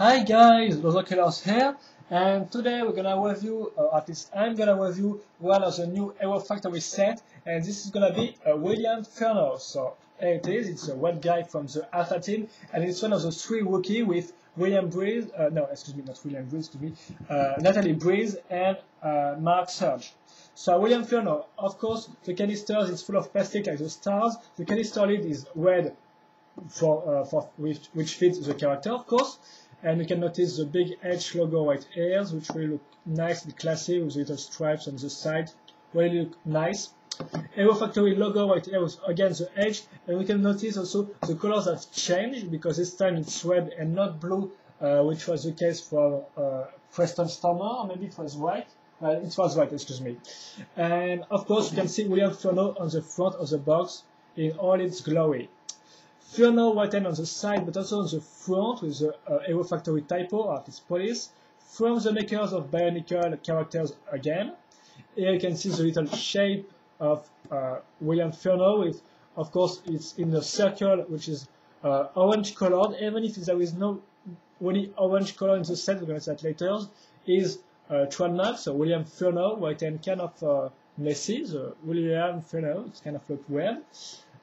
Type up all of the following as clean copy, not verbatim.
Hi guys, Lozokelos here, and today we're gonna review, at least I'm gonna review one of the new Hero Factory set, and this is gonna be William Furno. So here it is, it's a web guy from the Alpha team, and it's one of the three rookie with William Breeze, no, excuse me, not William Breeze, excuse me, Natalie Breeze and Mark Surge. So William Furno, of course, the canisters is full of plastic like the stars. The canister lid is red which fits the character, of course. And you can notice the big H logo right here, which will look nice and classy with little stripes on the side. Really look nice. Hero Factory logo right here with again the H, and we can notice also the colors have changed because this time it's red and not blue, which was the case for Preston Stormer, or maybe it was white. It was white, excuse me. And of course, you can see William Furno on the front of the box in all its glory. Furno written on the side, but also on the front with the Hero Factory typo, Artist Police, from the makers of Bionicle characters again. Here you can see the little shape of William Furno with, of course, it's in a circle which is orange colored, even if there is no really orange color in the set, we're going to see that later, is trademark, so William Furno, written kind of messy, the William Furno, it's kind of look weird.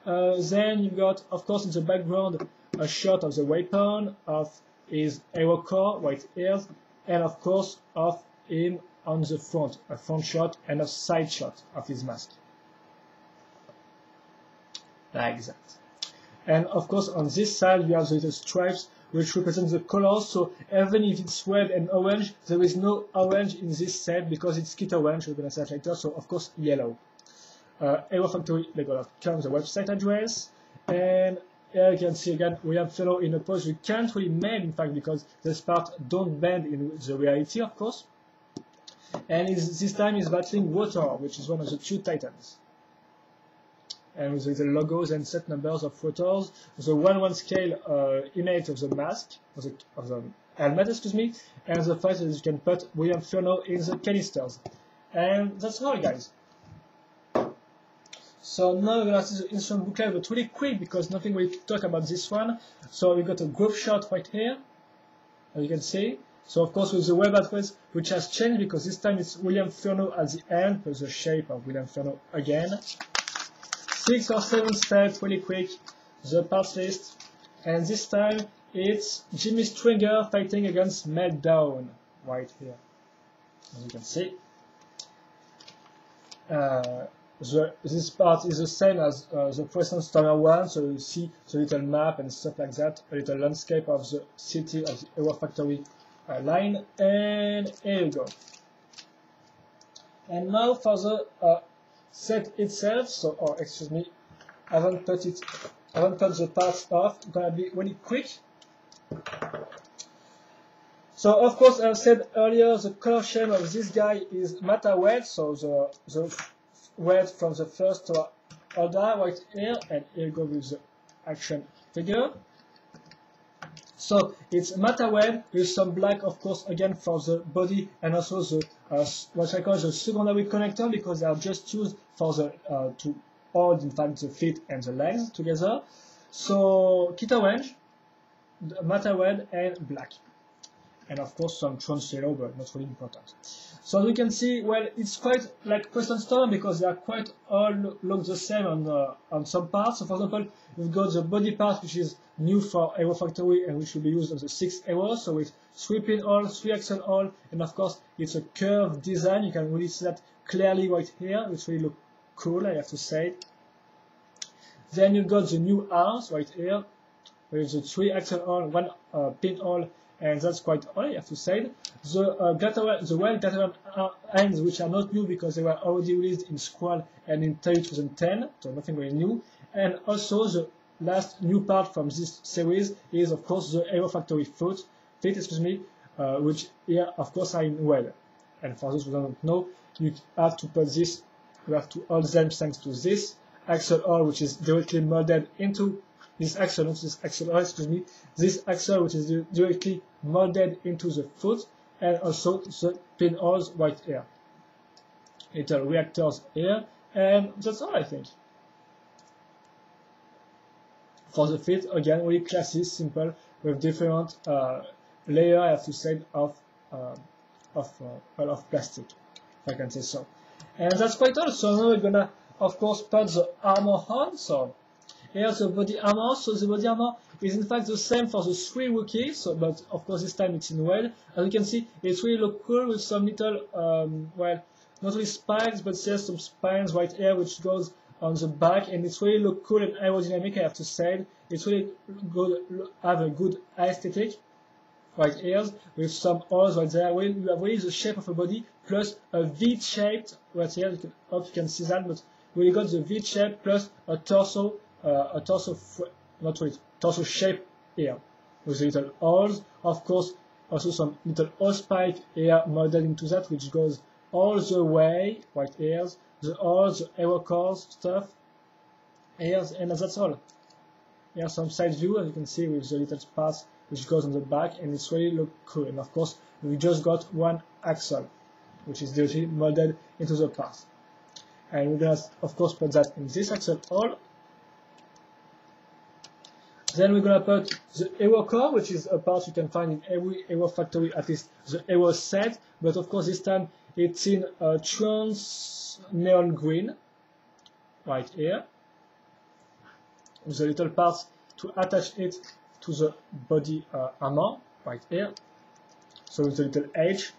Then you've got, of course, in the background, a shot of the weapon, of his hero core, right here, and of course, of him on the front, a front shot and a side shot of his mask. Like that. And of course, on this side, you have the little stripes which represent the colors, so even if it's red and orange, there is no orange in this set because it's Kit Orange, we're going to say that later, so of course, yellow. Hero Factory Lego.com, the website address, and here you can see again William Furno in a pose you can't really make, in fact, because this part don't bend in the reality, of course. And this time he's battling Water, which is one of the two titans. And with the logos and set numbers of Waters, the 1/1 scale image of the mask, of the helmet, excuse me, and the fact that you can put William Furno in the canisters. And that's all, guys. So now we're going to see the instrument booklet, but really quick because nothing will talk about this one. So we got a group shot right here, as you can see. So of course with the web address, which has changed because this time it's William Furno at the end, with the shape of William Furno again. 6 or 7 steps, really quick, the parts list. And this time it's Jimmy Stringer fighting against Meltdown, right here, as you can see. This part is the same as the Preston Stormer one, so you see the little map and stuff like that, a little landscape of the city of the Hero Factory line, and here you go. And now for the set itself, so, oh, excuse me, I haven't cut the parts off, it's gonna be really quick. So of course, I said earlier, the color scheme of this guy is Mata Red, so the red from the first to order right here, and here you go with the action figure. So it's Mata Red with some black, of course, again for the body, and also the what I call the secondary connector, because they are just used for the to hold, in fact, the feet and the legs together. So Kit Orange, Mata Red, and black. And of course some trans yellow, but not really important. So as we can see, well, it's quite like Preston Storm because they are quite all look the same on some parts. So for example, we've got the body part, which is new for Hero Factory and which will be used on the 6 heroes. So with 3 pinhole, 3 axle hole, and of course it's a curved design. You can really see that clearly right here, which really look cool, I have to say. Then you've got the new arms right here with the 3 axle hole, 1 pinhole. And that's quite all, I have to say. The well Gateran hands, which are not new because they were already released in Squall and in 2010, so nothing very new. And also the last new part from this series is, of course, the Hero Factory feet, which here, of course, are in well. And for those who don't know, you have to put this, you have to hold them thanks to this axle hole, which is directly molded into this axle, not this axle, excuse me, this axle which is directly molded into the foot, and also the pinholes right here. Little reactors here, and that's all, I think. For the feet, again, really classy, simple, with different layer, I have to say, of plastic, if I can say so. And that's quite all. So now we're gonna, of course, put the armor on. So here's the body armor. So the body armor is in fact the same for the 3 Wookiees, so, but of course this time it's in whale. As you can see, it really looks cool with some little, well, not really spikes, but there's some spines right here which goes on the back, and it's really look cool and aerodynamic, I have to say. It's really good, have a good aesthetic right here with some holes right there. You have really the shape of a body plus a V-shaped right here. Hope you can see that, but we got the V shape plus a torso shape here with the little holes. Of course, also some little hose spike here modeled into that, which goes all the way right here. The holes, the aero cores stuff here, and that's all. Here's some side view, as you can see, with the little parts which goes on the back, and it's really look cool. And of course, we just got one axle, which is directly molded into the part. And we're gonna, of course, put that in this axle hole. Then we're gonna put the aero core, which is a part you can find in every aero factory, at least the aero set. But of course, this time it's in a trans neon green, right here, with the little parts to attach it to the body armor, right here. So with a little edge,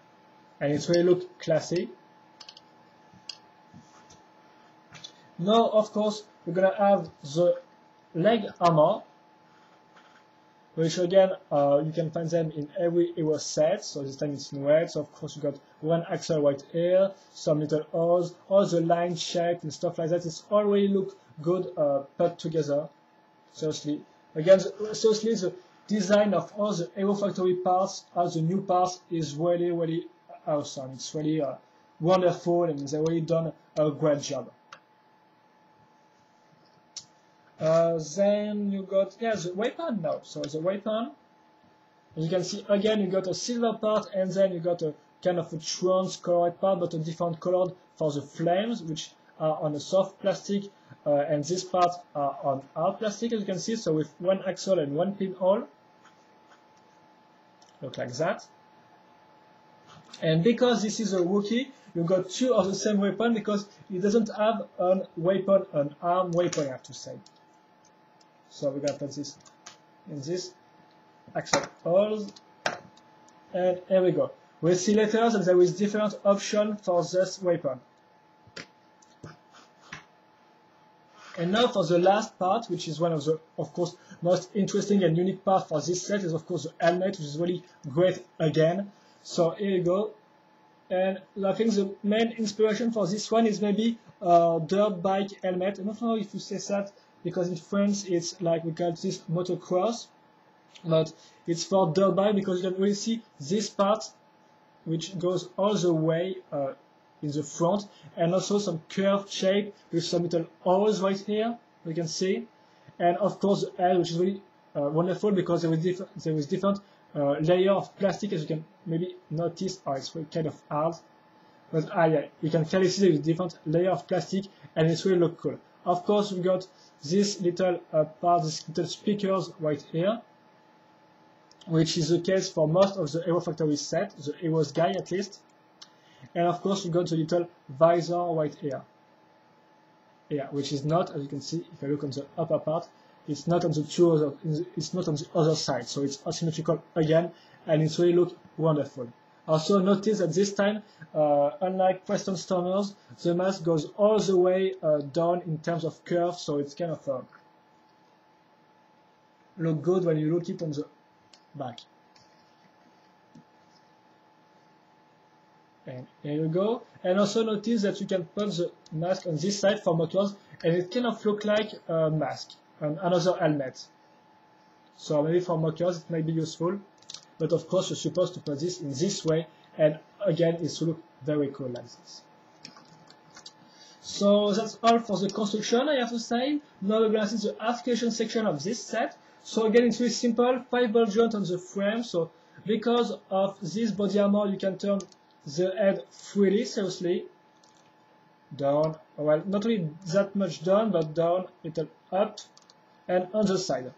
and it really look classy. Now, of course, we're gonna have the leg armor, which again, you can find them in every aero set, so this time it's in red. So of course you got one axle right here, some little holes, all the line shape and stuff like that. It's all really look good put together. Seriously, again, seriously, the design of all the aero factory parts, all the new parts, is really, really awesome. It's really wonderful, and they've really done a great job. Then you got, yeah, the weapon now. So the weapon, as you can see, again, you got a silver part, and then you got a kind of a trans colored part, but a different colored for the flames, which are on a soft plastic, and this part are on hard plastic, as you can see, so with one axle and one pinhole. Look like that. And because this is a Wookiee, you got 2 of the same weapon, because it doesn't have an weapon, an arm weapon, I have to say. So we're gonna put this in this axle holes, and here we go. We'll see later that there is different option for this weapon. And now for the last part, which is one of the, of course, most interesting and unique part for this set, is of course the helmet, which is really great again. So here you go. And I think the main inspiration for this one is maybe a dirt bike helmet. I don't know if you say that, because in France it's like, we call this motocross, but it's for dirt bike, because you can really see this part, which goes all the way in the front, and also some curved shape with some little holes right here, you can see. And of course the head, which is really wonderful, because there is different layer of plastic, as you can maybe notice. It's really kind of hard, but yeah, you can clearly see there is different layer of plastic, and it's really look cool. Of course, we got this little part, this little speakers right here, which is the case for most of the Aero Factory set, the Aero Sky at least. And of course, we got the little visor right here. Yeah, which is not, as you can see, if I look on the upper part, it's not on it's not on the other side, so it's asymmetrical again, and it really looks wonderful. Also notice that this time, unlike Preston Stormers, the mask goes all the way down in terms of curve, so it's kind of look good when you look it on the back. And here you go. And also notice that you can put the mask on this side for mockers, and it kind of look like a mask, another helmet. So maybe for mockers it might be useful, but of course you're supposed to put this in this way, and again it will look very cool like this. So that's all for the construction, I have to say. Now we're going to see the articulation section of this set. So again, it's really simple, 5 ball joints on the frame. So because of this body armor, you can turn the head freely, seriously. Down, well, not really that much down, but down, little up, and on the side.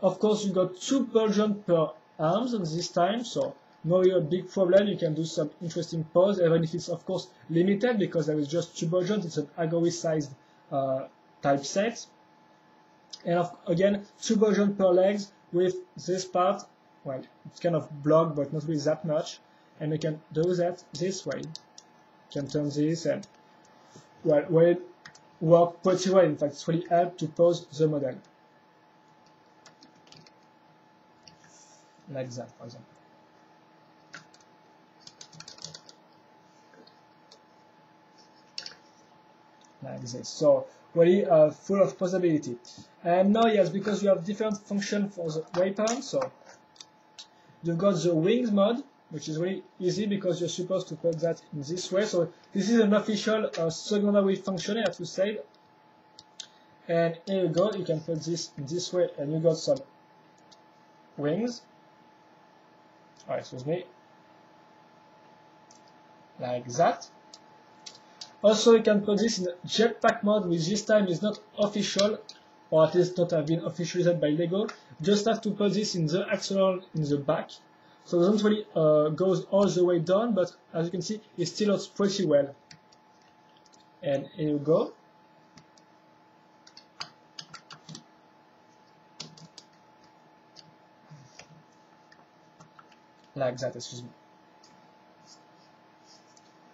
Of course, you got 2 ball joints per arms on this time, so no real big problem. You can do some interesting pose, even if it's of course limited because there is just 2 versions. It's an Agori sized typeset. And again, 2 versions per legs with this part. Well, it's kind of blocked, but not really that much. And you can do that this way. You can turn this and, well, it works pretty well. In fact, it's really helped to pose the model. Like that, for example. Like this. So, really full of possibility. And now, yes, because you have different functions for the weapon, so you've got the wings mode, which is really easy because you're supposed to put that in this way. So this is an official secondary function, I have to say. And here you go, you can put this in this way, and you got some wings. Oh, excuse me. Like that. Also, you can put this in jetpack mode, which this time is not official, or at least not have been officialized by Lego. Just have to put this in the axle in the back. So it doesn't really goes all the way down, but as you can see, it still looks pretty well. And here you go. Like that, excuse me.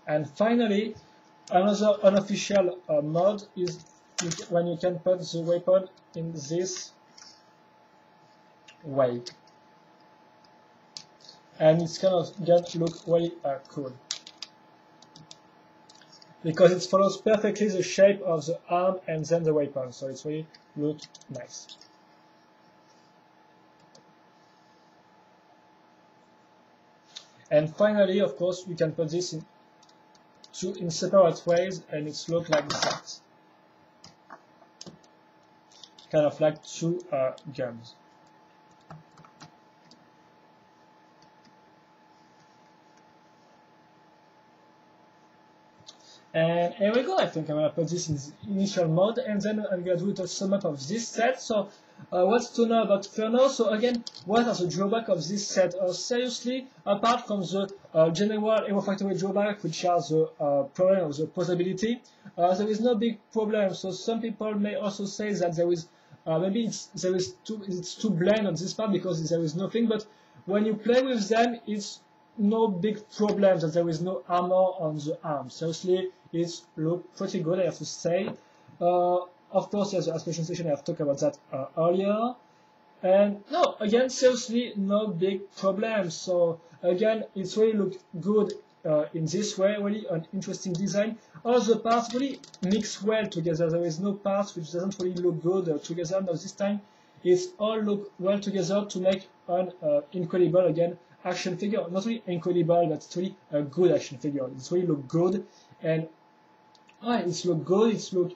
And finally, another unofficial mode is when you can put the weapon in this way. And it's kind of going to look really cool. Because it follows perfectly the shape of the arm and then the weapon, so it's really look nice. And finally, of course, you can put this in separate ways, and it's look like that. Kind of like 2 guns. And here we go. I think I'm going to put this in the initial mode, and then I'm going to do the sum up of this set. So, what's to know about Furno? So again, what are the drawbacks of this set? Seriously, apart from the general Hero Factory drawback, which are the problem of the posability, there is no big problem. So some people may also say that there is maybe it's too bland on this part because there is nothing. But when you play with them, it's no big problem that there is no armor on the arm. Seriously, it looks pretty good, I have to say. Of course, there's the aspiration station, I have talked about that earlier. And no, again, seriously, no big problem. So again, it's really look good in this way, really an interesting design. All the parts really mix well together. There is no parts which doesn't really look good together. Now this time, it's all look well together to make an incredible, again, action figure. Not really incredible, but it's really a good action figure. It's really look good, and it's look good. It's look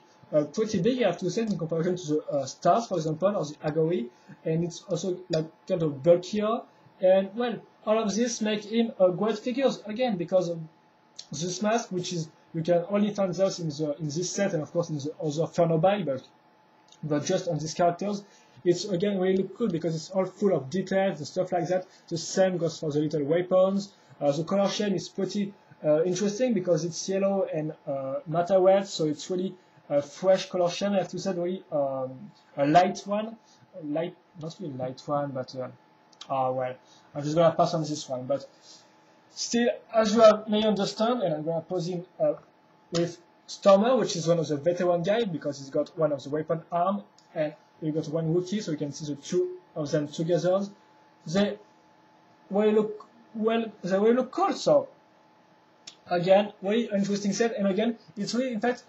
pretty big, I have to say, in comparison to the Stars, for example, or the Agori, and it's also like kind of bulkier. And well, all of this make him a great figure again because of this mask, which is you can only find this in this set, and of course in the other Furno buy, but just on these characters. It's again really look cool because it's all full of details and stuff like that. The same goes for the little weapons. The color scheme is pretty interesting because it's yellow and matte red, so it's really a fresh color scheme. I have to say, really a light one, not really light one, but well, I'm just gonna pass on this one. But still, as you may understand, and I'm gonna pose him with Stormer, which is one of the veteran guys because he's got one of the weapon arm and we got one Wookiee, so you can see the 2 of them together. They will look well. They will look cool. So again, very interesting set. And again, it's really in fact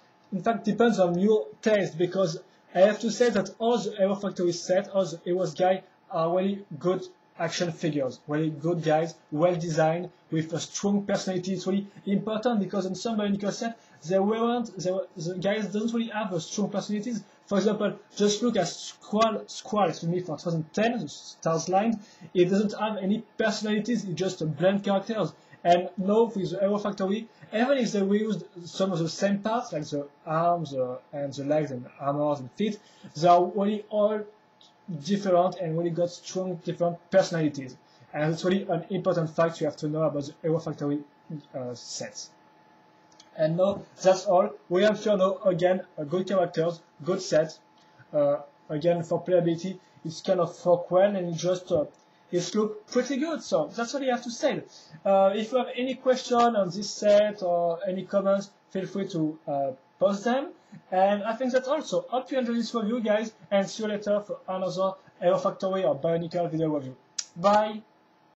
depends on your taste because I have to say that all the Hero Factory set, all the Heroes guys are really good action figures, really good guys, well designed with a strong personality. It's really important because in some Bionicle set, the guys don't really have a strong personalities. For example, just look at Squall, excuse me, for 2010, the Stars line. It doesn't have any personalities, it's just a bland characters. And now with the Hero Factory, even if they reused some of the same parts, like the arms and the legs and armors and feet, they are really all different and really got strong different personalities. And it's really an important fact you have to know about the Hero Factory sets. And now that's all. We have here now again good characters, good set. Again, for playability, it's kind of work well, and it looks pretty good. So that's all you have to say. If you have any question on this set or any comments, feel free to post them. And I think that's all. So hope you enjoyed this review, guys, and see you later for another Hero Factory or Bionicle video review. Bye!